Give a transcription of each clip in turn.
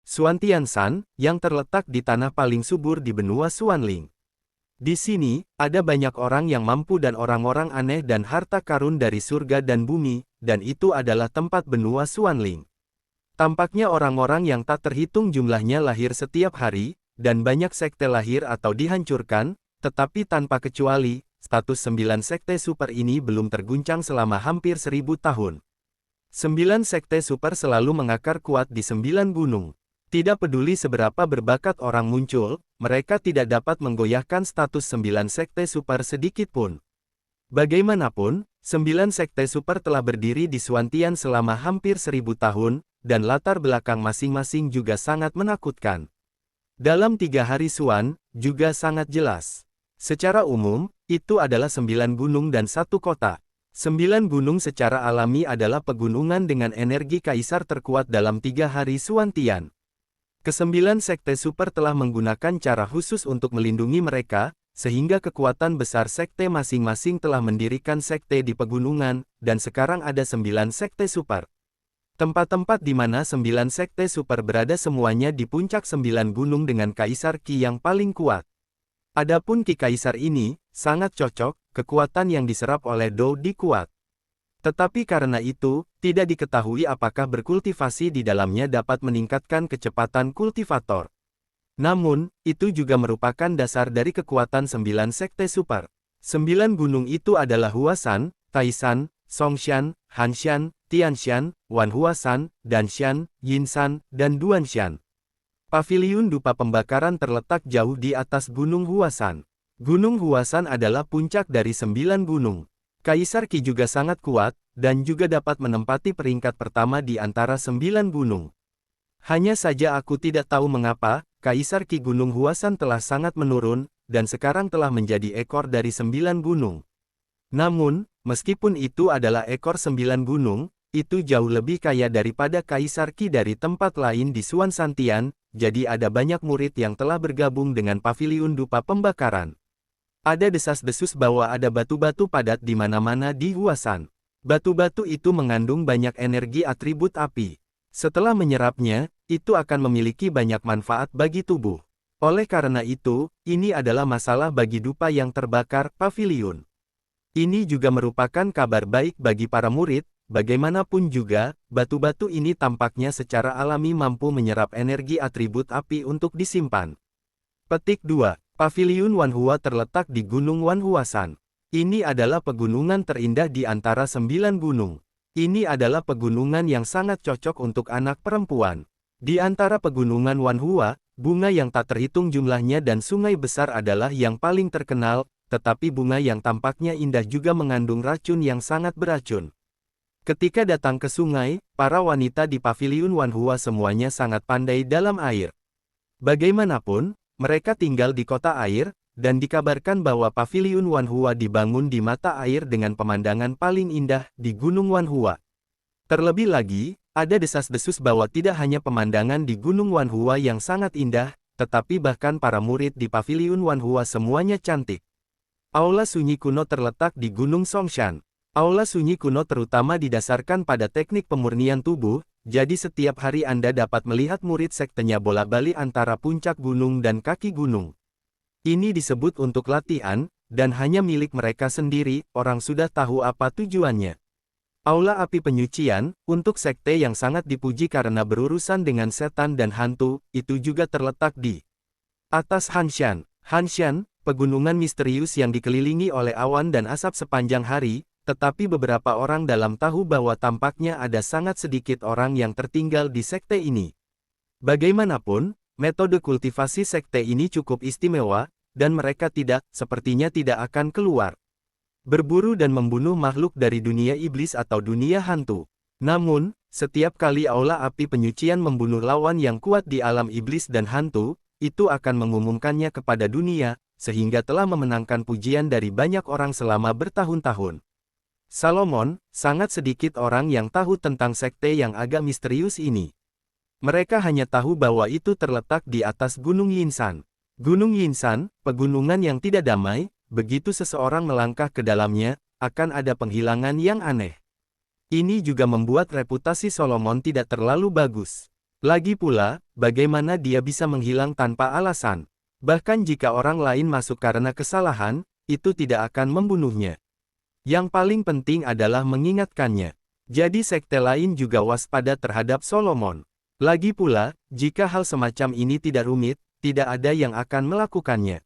Xuantianshan, yang terletak di tanah paling subur di benua Xuanling. Di sini, ada banyak orang yang mampu dan orang-orang aneh dan harta karun dari surga dan bumi, dan itu adalah tempat benua Xuanling. Tampaknya orang-orang yang tak terhitung jumlahnya lahir setiap hari, dan banyak sekte lahir atau dihancurkan, tetapi tanpa kecuali, status 9 sekte super ini belum terguncang selama hampir 1000 tahun. 9 sekte super selalu mengakar kuat di 9 gunung. Tidak peduli seberapa berbakat orang muncul, mereka tidak dapat menggoyahkan status 9 sekte super sedikit pun. Bagaimanapun, 9 sekte super telah berdiri di Xuantian selama hampir 1000 tahun, dan latar belakang masing-masing juga sangat menakutkan. Dalam 3 hari Xuan, juga sangat jelas. Secara umum, itu adalah 9 gunung dan 1 kota. 9 gunung secara alami adalah pegunungan dengan energi kaisar terkuat dalam 3 hari Xuantian. Kesembilan sekte super telah menggunakan cara khusus untuk melindungi mereka, sehingga kekuatan besar sekte masing-masing telah mendirikan sekte di pegunungan, dan sekarang ada 9 sekte super. Tempat-tempat di mana 9 sekte super berada semuanya di puncak 9 gunung dengan kaisar Qi yang paling kuat. Adapun Qi kaisar ini, sangat cocok, kekuatan yang diserap oleh Dou Di kuat. Tetapi karena itu, tidak diketahui apakah berkultivasi di dalamnya dapat meningkatkan kecepatan kultivator. Namun, itu juga merupakan dasar dari kekuatan 9 sekte super. 9 gunung itu adalah Huashan, Taishan, Songshan, Hanshan, Tianshan, Wanhuashan, Danshan, Yinshan, dan Duanshan. Paviliun dupa pembakaran terletak jauh di atas Gunung Huashan. Gunung Huashan adalah puncak dari 9 gunung. Kaisar Qi juga sangat kuat, dan juga dapat menempati peringkat pertama di antara 9 gunung. Hanya saja aku tidak tahu mengapa, Kaisar Qi Gunung Huashan telah sangat menurun, dan sekarang telah menjadi ekor dari 9 gunung. Namun, meskipun itu adalah ekor 9 gunung, itu jauh lebih kaya daripada Kaisar Qi dari tempat lain di Xuanzhantian, jadi ada banyak murid yang telah bergabung dengan Paviliun Dupa Pembakaran. Ada desas-desus bahwa ada batu-batu padat di mana-mana di Huashan. Batu-batu itu mengandung banyak energi atribut api. Setelah menyerapnya, itu akan memiliki banyak manfaat bagi tubuh. Oleh karena itu, ini adalah masalah bagi dupa yang terbakar, Paviliun. Ini juga merupakan kabar baik bagi para murid, bagaimanapun juga, batu-batu ini tampaknya secara alami mampu menyerap energi atribut api untuk disimpan. Petik 2. Paviliun Wanhua terletak di Gunung Wanhuashan. Ini adalah pegunungan terindah di antara 9 gunung. Ini adalah pegunungan yang sangat cocok untuk anak perempuan. Di antara pegunungan Wanhua, bunga yang tak terhitung jumlahnya dan sungai besar adalah yang paling terkenal, tetapi bunga yang tampaknya indah juga mengandung racun yang sangat beracun. Ketika datang ke sungai, para wanita di Paviliun Wanhua semuanya sangat pandai dalam air. Bagaimanapun, mereka tinggal di kota air, dan dikabarkan bahwa Paviliun Wanhua dibangun di mata air dengan pemandangan paling indah di Gunung Wanhua. Terlebih lagi, ada desas-desus bahwa tidak hanya pemandangan di Gunung Wanhua yang sangat indah, tetapi bahkan para murid di Paviliun Wanhua semuanya cantik. Aula sunyi kuno terletak di Gunung Songshan. Aula sunyi kuno terutama didasarkan pada teknik pemurnian tubuh, jadi setiap hari Anda dapat melihat murid sektenya bolak-balik antara puncak gunung dan kaki gunung. Ini disebut untuk latihan, dan hanya milik mereka sendiri, orang sudah tahu apa tujuannya. Aula api penyucian, untuk sekte yang sangat dipuji karena berurusan dengan setan dan hantu, itu juga terletak di atas Hanshan. Hanshan, pegunungan misterius yang dikelilingi oleh awan dan asap sepanjang hari, tetapi beberapa orang dalam tahu bahwa tampaknya ada sangat sedikit orang yang tertinggal di sekte ini. Bagaimanapun, metode kultivasi sekte ini cukup istimewa, dan mereka sepertinya tidak akan keluar. Berburu dan membunuh makhluk dari dunia iblis atau dunia hantu. Namun, setiap kali aula api penyucian membunuh lawan yang kuat di alam iblis dan hantu, itu akan mengumumkannya kepada dunia, sehingga telah memenangkan pujian dari banyak orang selama bertahun-tahun. Salomon, sangat sedikit orang yang tahu tentang sekte yang agak misterius ini. Mereka hanya tahu bahwa itu terletak di atas Gunung Yinshan. Gunung Yinshan, pegunungan yang tidak damai, begitu seseorang melangkah ke dalamnya, akan ada penghilangan yang aneh. Ini juga membuat reputasi Solomon tidak terlalu bagus. Lagi pula, bagaimana dia bisa menghilang tanpa alasan? Bahkan jika orang lain masuk karena kesalahan, itu tidak akan membunuhnya. Yang paling penting adalah mengingatkannya. Jadi sekte lain juga waspada terhadap Solomon. Lagi pula, jika hal semacam ini tidak rumit, tidak ada yang akan melakukannya.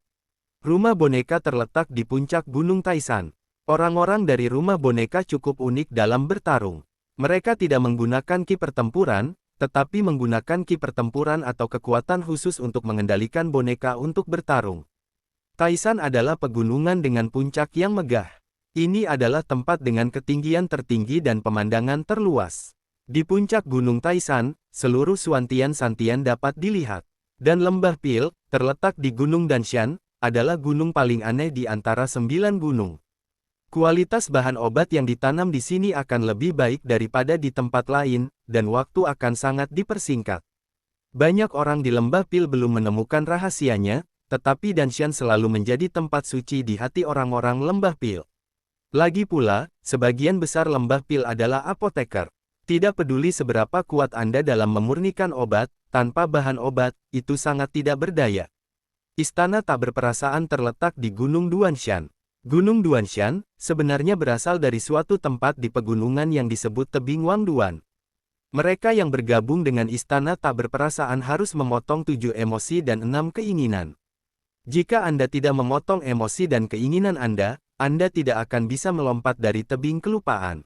Rumah boneka terletak di puncak Gunung Taisan. Orang-orang dari rumah boneka cukup unik dalam bertarung. Mereka tidak menggunakan ki pertempuran, tetapi menggunakan ki pertempuran atau kekuatan khusus untuk mengendalikan boneka untuk bertarung. Taisan adalah pegunungan dengan puncak yang megah. Ini adalah tempat dengan ketinggian tertinggi dan pemandangan terluas. Di puncak Gunung Taisan, seluruh Suantian-Santian dapat dilihat. Dan Lembah Pil, terletak di Gunung Danshan, adalah gunung paling aneh di antara 9 gunung. Kualitas bahan obat yang ditanam di sini akan lebih baik daripada di tempat lain, dan waktu akan sangat dipersingkat. Banyak orang di Lembah Pil belum menemukan rahasianya, tetapi Danshan selalu menjadi tempat suci di hati orang-orang Lembah Pil. Lagi pula, sebagian besar Lembah Pil adalah apoteker. Tidak peduli seberapa kuat Anda dalam memurnikan obat, tanpa bahan obat, itu sangat tidak berdaya. Istana tak berperasaan terletak di Gunung Duanshan. Gunung Duanshan, sebenarnya berasal dari suatu tempat di pegunungan yang disebut Tebing Wangduan. Mereka yang bergabung dengan istana tak berperasaan harus memotong 7 emosi dan 6 keinginan. Jika Anda tidak memotong emosi dan keinginan Anda tidak akan bisa melompat dari tebing kelupaan.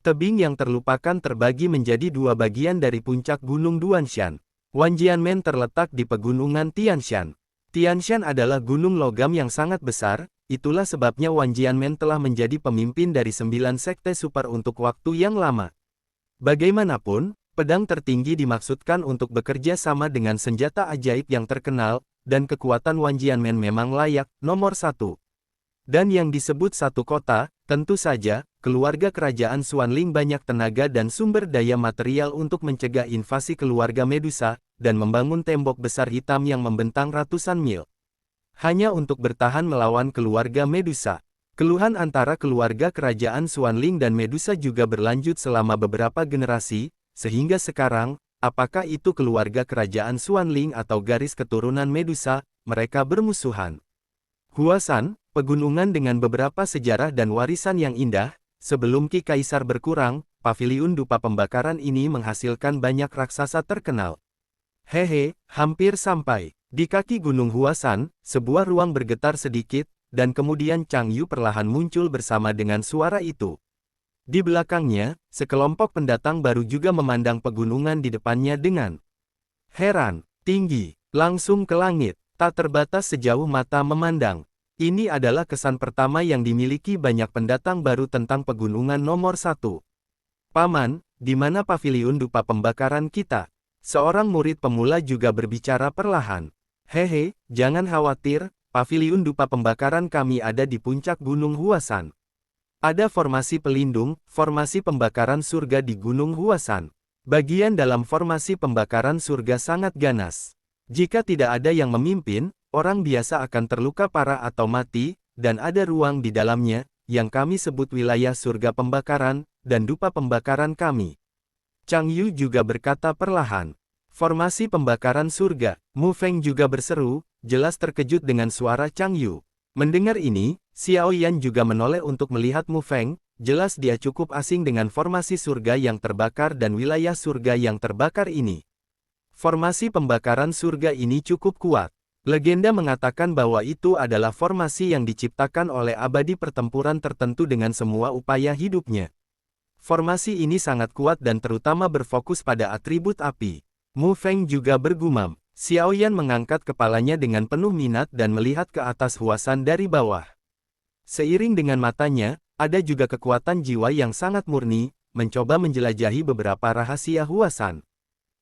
Tebing yang terlupakan terbagi menjadi 2 bagian dari puncak Gunung Duanshan. Wanjianmen terletak di pegunungan Tianshan. Tianshan adalah gunung logam yang sangat besar. Itulah sebabnya Wanjianmen telah menjadi pemimpin dari 9 sekte super untuk waktu yang lama. Bagaimanapun, pedang tertinggi dimaksudkan untuk bekerja sama dengan senjata ajaib yang terkenal, dan kekuatan Wanjianmen memang layak, nomor 1. Dan yang disebut satu kota, tentu saja, keluarga kerajaan Xuanling banyak tenaga dan sumber daya material untuk mencegah invasi keluarga Medusa, dan membangun tembok besar hitam yang membentang ratusan mil. Hanya untuk bertahan melawan keluarga Medusa. Keluhan antara keluarga kerajaan Xuanling dan Medusa juga berlanjut selama beberapa generasi, sehingga sekarang, apakah itu keluarga kerajaan Xuanling atau garis keturunan Medusa, mereka bermusuhan. Huasan, pegunungan dengan beberapa sejarah dan warisan yang indah, sebelum Ki Kaisar berkurang, paviliun dupa pembakaran ini menghasilkan banyak raksasa terkenal. Hehe, hampir sampai. Di kaki Gunung Huasan, sebuah ruang bergetar sedikit, dan kemudian Chang Yu perlahan muncul bersama dengan suara itu. Di belakangnya, sekelompok pendatang baru juga memandang pegunungan di depannya dengan heran, tinggi, langsung ke langit, tak terbatas sejauh mata memandang. Ini adalah kesan pertama yang dimiliki banyak pendatang baru tentang pegunungan nomor 1. Paman, di mana paviliun dupa pembakaran kita? Seorang murid pemula juga berbicara perlahan. Hehe, jangan khawatir, paviliun dupa pembakaran kami ada di puncak Gunung Huasan. Ada formasi pelindung, formasi pembakaran surga di Gunung Huasan. Bagian dalam formasi pembakaran surga sangat ganas. Jika tidak ada yang memimpin, orang biasa akan terluka parah atau mati, dan ada ruang di dalamnya, yang kami sebut wilayah surga pembakaran, dan dupa pembakaran kami. Chang Yu juga berkata perlahan. Formasi pembakaran surga, Mu Feng juga berseru, jelas terkejut dengan suara Chang Yu. Mendengar ini, Xiao Yan juga menoleh untuk melihat Mu Feng, jelas dia cukup asing dengan formasi surga yang terbakar dan wilayah surga yang terbakar ini. Formasi pembakaran surga ini cukup kuat. Legenda mengatakan bahwa itu adalah formasi yang diciptakan oleh abadi pertempuran tertentu dengan semua upaya hidupnya. Formasi ini sangat kuat dan terutama berfokus pada atribut api. Mu Feng juga bergumam. Xiao Yan mengangkat kepalanya dengan penuh minat dan melihat ke atas Huasan dari bawah. Seiring dengan matanya, ada juga kekuatan jiwa yang sangat murni, mencoba menjelajahi beberapa rahasia Huasan.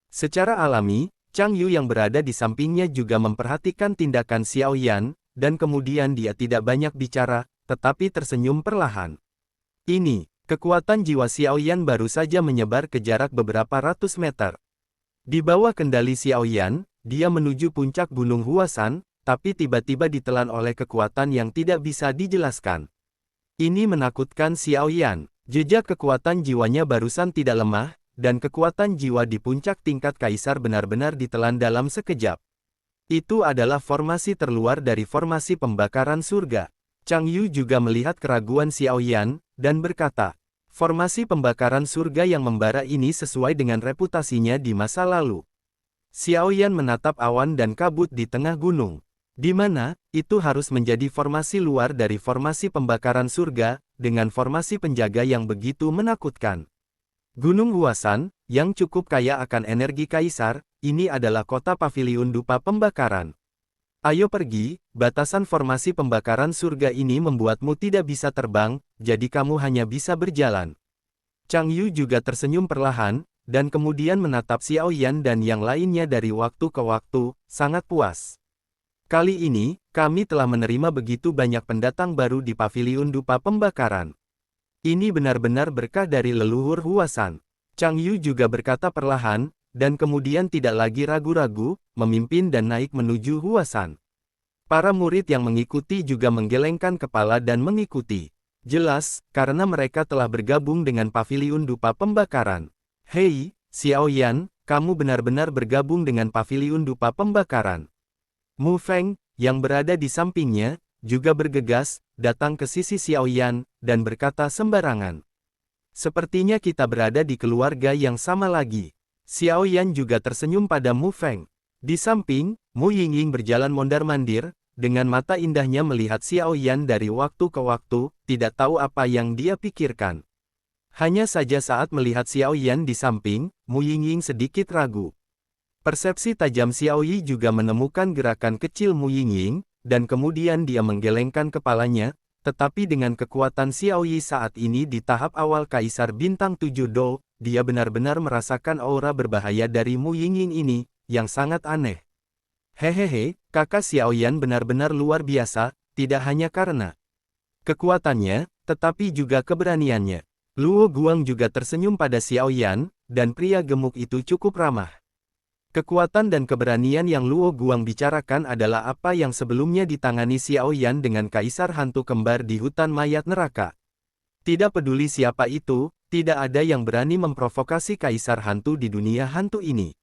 Secara alami, Chang Yu yang berada di sampingnya juga memperhatikan tindakan Xiao Yan, dan kemudian dia tidak banyak bicara, tetapi tersenyum perlahan. Ini, kekuatan jiwa Xiao Yan baru saja menyebar ke jarak beberapa ratus meter. Di bawah kendali Xiao Yan, dia menuju puncak Gunung Huasan, tapi tiba-tiba ditelan oleh kekuatan yang tidak bisa dijelaskan. Ini menakutkan Xiao Yan. Jejak kekuatan jiwanya barusan tidak lemah, dan kekuatan jiwa di puncak tingkat kaisar benar-benar ditelan dalam sekejap. Itu adalah formasi terluar dari formasi pembakaran surga. Chang Yu juga melihat keraguan Xiao Yan, dan berkata, formasi pembakaran surga yang membara ini sesuai dengan reputasinya di masa lalu. Xiao Yan menatap awan dan kabut di tengah gunung. Di mana, itu harus menjadi formasi luar dari formasi pembakaran surga, dengan formasi penjaga yang begitu menakutkan. Gunung Huasan, yang cukup kaya akan energi kaisar, ini adalah kota paviliun dupa pembakaran. Ayo pergi, batasan formasi pembakaran surga ini membuatmu tidak bisa terbang, jadi kamu hanya bisa berjalan. Chang Yu juga tersenyum perlahan, dan kemudian menatap Xiao Yan dan yang lainnya dari waktu ke waktu, sangat puas. Kali ini, kami telah menerima begitu banyak pendatang baru di paviliun dupa pembakaran. Ini benar-benar berkah dari leluhur Huasan. Chang Yu juga berkata perlahan, dan kemudian tidak lagi ragu-ragu, memimpin dan naik menuju Huasan. Para murid yang mengikuti juga menggelengkan kepala dan mengikuti. Jelas, karena mereka telah bergabung dengan paviliun dupa pembakaran. Hei, Xiao Yan, kamu benar-benar bergabung dengan paviliun dupa pembakaran. Mu Feng, yang berada di sampingnya, juga bergegas, datang ke sisi Xiao Yan, dan berkata sembarangan. Sepertinya kita berada di keluarga yang sama lagi. Xiao Yan juga tersenyum pada Mu Feng. Di samping, Mu Yingying berjalan mondar-mandir, dengan mata indahnya melihat Xiao Yan dari waktu ke waktu, tidak tahu apa yang dia pikirkan. Hanya saja saat melihat Xiao Yan di samping, Mu Yingying sedikit ragu. Persepsi tajam Xiao Yi juga menemukan gerakan kecil Mu Yingying, dan kemudian dia menggelengkan kepalanya, tetapi dengan kekuatan Xiao Yi saat ini di tahap awal Kaisar Bintang 7 Do, dia benar-benar merasakan aura berbahaya dari Mu Yingying ini, yang sangat aneh. Hehehe, kakak Xiao Yan benar-benar luar biasa, tidak hanya karena kekuatannya, tetapi juga keberaniannya. Luo Guang juga tersenyum pada Xiao Yan, dan pria gemuk itu cukup ramah. Kekuatan dan keberanian yang Luo Guang bicarakan adalah apa yang sebelumnya ditangani Xiao Yan dengan Kaisar Hantu Kembar di hutan mayat neraka. Tidak peduli siapa itu, tidak ada yang berani memprovokasi Kaisar Hantu di dunia hantu ini.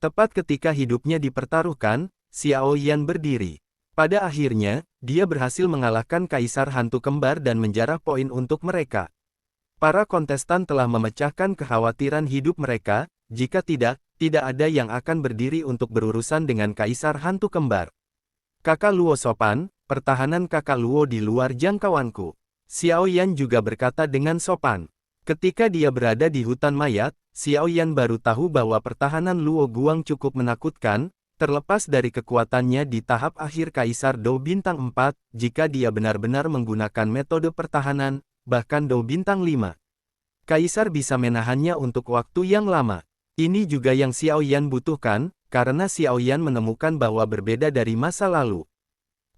Tepat ketika hidupnya dipertaruhkan, Xiao Yan berdiri. Pada akhirnya, dia berhasil mengalahkan Kaisar Hantu Kembar dan menjarah poin untuk mereka. Para kontestan telah memecahkan kekhawatiran hidup mereka, jika tidak ada yang akan berdiri untuk berurusan dengan Kaisar Hantu Kembar. Kakak Luo sopan, pertahanan kakak Luo di luar jangkauanku. Xiao Yan juga berkata dengan sopan. Ketika dia berada di hutan mayat, Xiao Yan baru tahu bahwa pertahanan Luo Guang cukup menakutkan, terlepas dari kekuatannya di tahap akhir Kaisar Dou Bintang 4, jika dia benar-benar menggunakan metode pertahanan, bahkan Dou Bintang 5. Kaisar bisa menahannya untuk waktu yang lama. Ini juga yang Xiao Yan butuhkan, karena Xiao Yan menemukan bahwa berbeda dari masa lalu.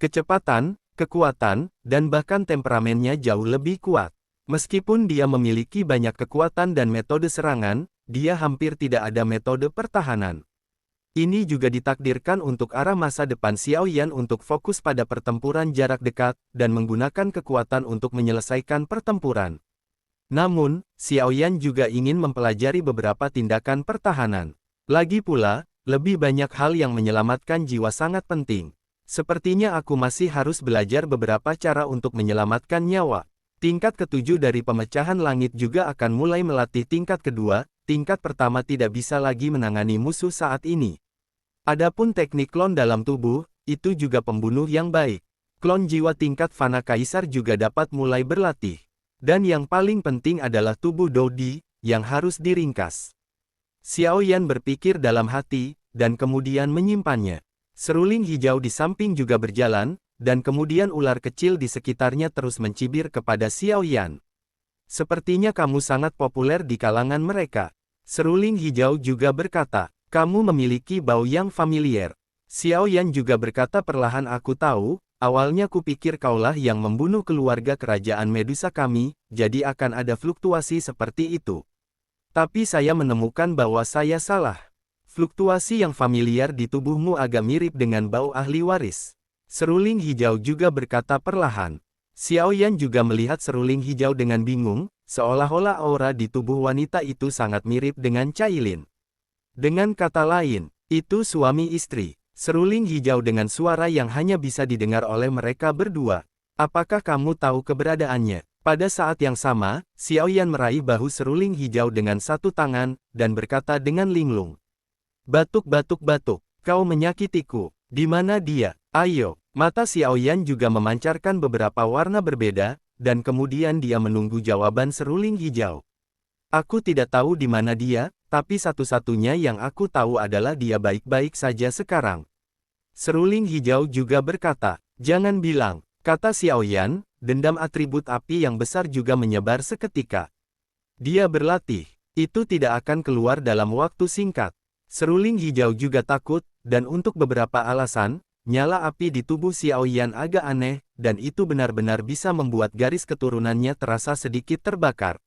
Kecepatan, kekuatan, dan bahkan temperamennya jauh lebih kuat. Meskipun dia memiliki banyak kekuatan dan metode serangan, dia hampir tidak ada metode pertahanan. Ini juga ditakdirkan untuk arah masa depan Xiao Yan untuk fokus pada pertempuran jarak dekat, dan menggunakan kekuatan untuk menyelesaikan pertempuran. Namun, Xiao Yan juga ingin mempelajari beberapa tindakan pertahanan. Lagi pula, lebih banyak hal yang menyelamatkan jiwa sangat penting. Sepertinya aku masih harus belajar beberapa cara untuk menyelamatkan nyawa. Tingkat ketujuh dari pemecahan langit juga akan mulai melatih tingkat kedua, tingkat pertama tidak bisa lagi menangani musuh saat ini. Adapun teknik klon dalam tubuh, itu juga pembunuh yang baik. Klon jiwa tingkat Fana Kaisar juga dapat mulai berlatih. Dan yang paling penting adalah tubuh Dodi, yang harus diringkas. Xiao Yan berpikir dalam hati, dan kemudian menyimpannya. Seruling hijau di samping juga berjalan, dan kemudian ular kecil di sekitarnya terus mencibir kepada Xiao Yan. Sepertinya kamu sangat populer di kalangan mereka. Seruling hijau juga berkata, kamu memiliki bau yang familiar. Xiao Yan juga berkata perlahan aku tahu, awalnya kupikir kaulah yang membunuh keluarga kerajaan Medusa kami, jadi akan ada fluktuasi seperti itu. Tapi saya menemukan bahwa saya salah. Fluktuasi yang familiar di tubuhmu agak mirip dengan bau ahli waris. Seruling hijau juga berkata perlahan. Xiao Yan juga melihat seruling hijau dengan bingung, seolah-olah aura di tubuh wanita itu sangat mirip dengan Cailin. Dengan kata lain, itu suami istri. Seruling hijau dengan suara yang hanya bisa didengar oleh mereka berdua. Apakah kamu tahu keberadaannya? Pada saat yang sama, Xiaoyan meraih bahu seruling hijau dengan satu tangan, dan berkata dengan linglung. Batuk-batuk-batuk, kau menyakitiku. Di mana dia? Ayo. Mata Xiaoyan juga memancarkan beberapa warna berbeda, dan kemudian dia menunggu jawaban seruling hijau. Aku tidak tahu di mana dia, tapi satu-satunya yang aku tahu adalah dia baik-baik saja sekarang. Seruling hijau juga berkata, jangan bilang, kata Xiaoyan, dendam atribut api yang besar juga menyebar seketika. Dia berlatih, itu tidak akan keluar dalam waktu singkat. Seruling hijau juga takut, dan untuk beberapa alasan, nyala api di tubuh Xiaoyan agak aneh, dan itu benar-benar bisa membuat garis keturunannya terasa sedikit terbakar.